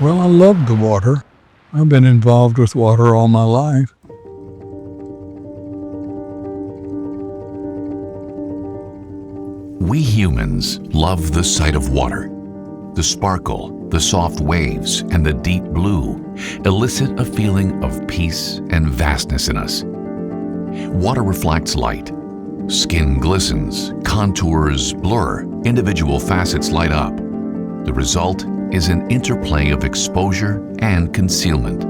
Well, I love the water. I've been involved with water all my life. We humans love the sight of water. The sparkle, the soft waves, and the deep blue elicit a feeling of peace and vastness in us. Water reflects light. Skin glistens, contours blur, individual facets light up. The result is an interplay of exposure and concealment.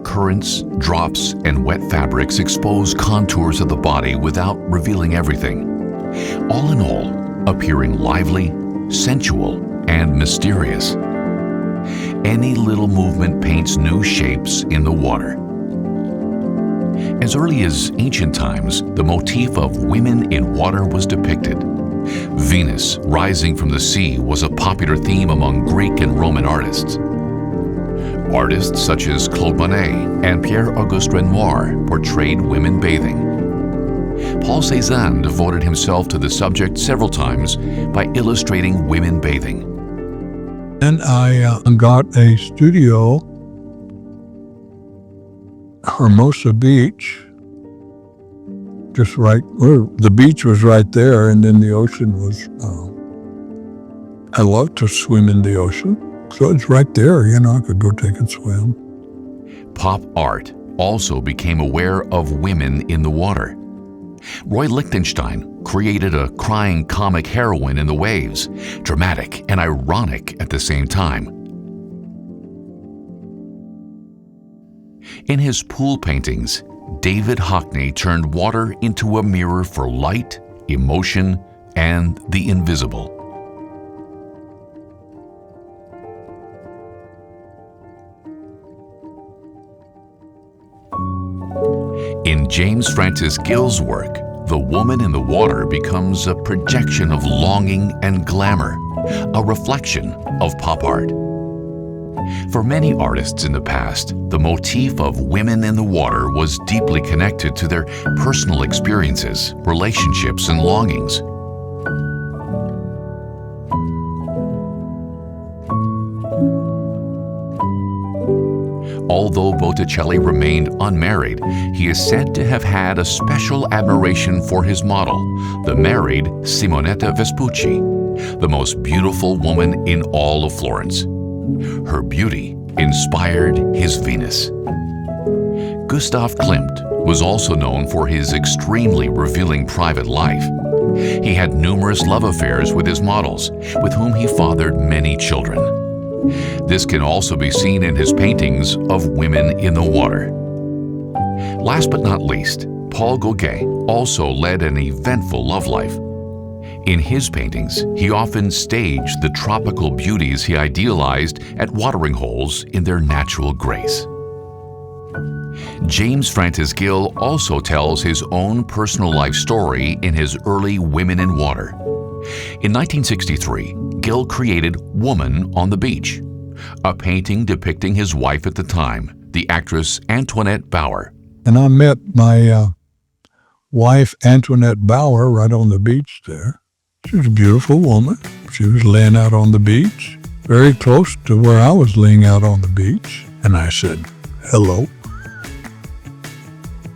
Currents, drops, and wet fabrics expose contours of the body without revealing everything. All in all, appearing lively, sensual, and mysterious. Any little movement paints new shapes in the water. As early as ancient times, the motif of women in water was depicted. Venus rising from the sea was a popular theme among Greek and Roman artists. Artists such as Claude Monet and Pierre-Auguste Renoir portrayed women bathing. Paul Cézanne devoted himself to the subject several times by illustrating women bathing. And I got a studio, Hermosa Beach, just right where the beach was right there, and then the ocean was, I love to swim in the ocean. So it's right there, I could go take a swim. Pop art also became aware of women in the water. Roy Lichtenstein created a crying comic heroine in the waves, dramatic and ironic at the same time. In his pool paintings, David Hockney turned water into a mirror for light, emotion, and the invisible. In James Francis Gill's work, the woman in the water becomes a projection of longing and glamour, a reflection of pop art. For many artists in the past, the motif of women in the water was deeply connected to their personal experiences, relationships, and longings. Although Botticelli remained unmarried, he is said to have had a special admiration for his model, the married Simonetta Vespucci, the most beautiful woman in all of Florence. Her beauty inspired his Venus. Gustav Klimt was also known for his extremely revealing private life. He had numerous love affairs with his models, with whom he fathered many children. This can also be seen in his paintings of women in the water. Last but not least, Paul Gauguin also led an eventful love life. In his paintings, he often staged the tropical beauties he idealized at watering holes in their natural grace. James Francis Gill also tells his own personal life story in his early Women in Water. In 1963, Gill created Woman on the Beach, a painting depicting his wife at the time, the actress Antoinette Bauer. And I met my wife, Antoinette Bauer, right on the beach there. She was a beautiful woman. She was laying out on the beach, very close to where I was laying out on the beach. And I said, hello.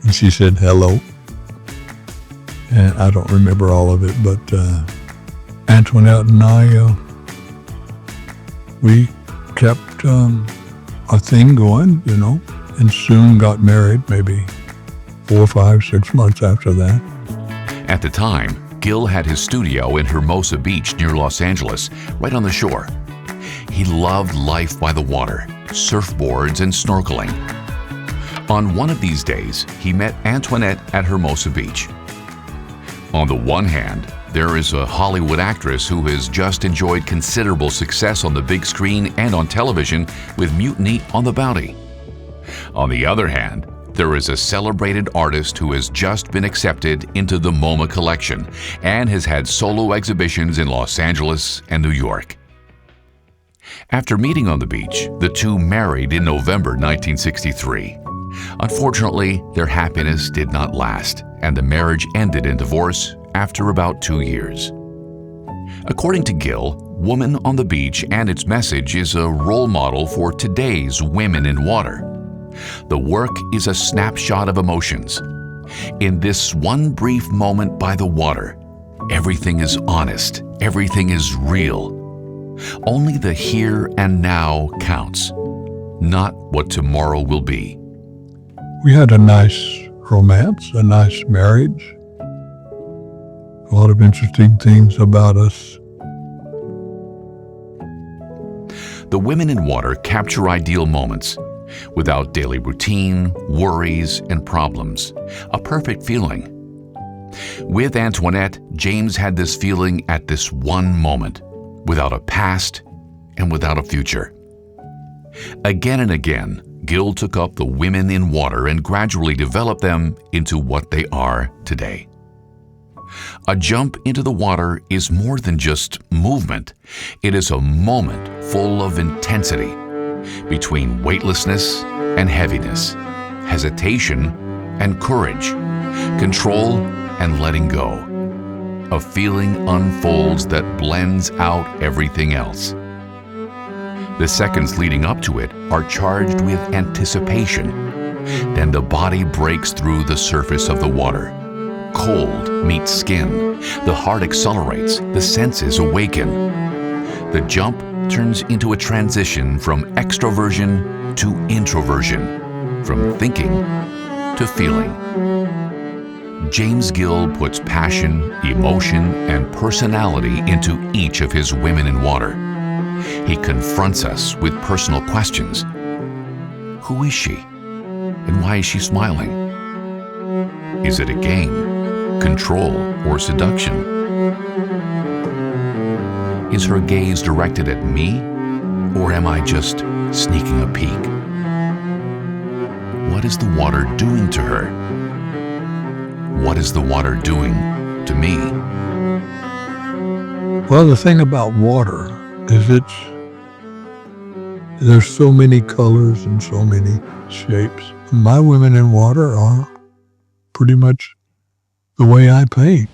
And she said, hello. And I don't remember all of it, but Antoinette and I, we kept a thing going, and soon got married, maybe 4, 5, 6 months after that. At the time, Gill had his studio in Hermosa Beach near Los Angeles, right on the shore. He loved life by the water, surfboards, and snorkeling. On one of these days, he met Antoinette at Hermosa Beach. On the one hand, there is a Hollywood actress who has just enjoyed considerable success on the big screen and on television with Mutiny on the Bounty. On the other hand, there is a celebrated artist who has just been accepted into the MoMA collection and has had solo exhibitions in Los Angeles and New York. After meeting on the beach, the two married in November 1963. Unfortunately, their happiness did not last, and the marriage ended in divorce after about 2 years. According to Gill, Woman on the Beach and its message is a role model for today's women in water. The work is a snapshot of emotions. In this one brief moment by the water, everything is honest, everything is real. Only the here and now counts, not what tomorrow will be. We had a nice romance, a nice marriage, a lot of interesting things about us. The women in water capture ideal moments, without daily routine, worries, and problems. A perfect feeling. With Antoinette, James had this feeling at this one moment, without a past and without a future. Again and again, Gill took up the women in water and gradually developed them into what they are today. A jump into the water is more than just movement. It is a moment full of intensity, between weightlessness and heaviness, hesitation and courage, control and letting go. A feeling unfolds that blends out everything else. The seconds leading up to it are charged with anticipation. Then the body breaks through the surface of the water. Cold meets skin. The heart accelerates. The senses awaken. The jump turns into a transition from extroversion to introversion, from thinking to feeling. James Gill puts passion, emotion, and personality into each of his women in water. He confronts us with personal questions. Who is she? And why is she smiling? Is it a game, control, or seduction? Is her gaze directed at me, or am I just sneaking a peek? What is the water doing to her? What is the water doing to me? Well, the thing about water is there's so many colors and so many shapes. My women in water are pretty much the way I paint.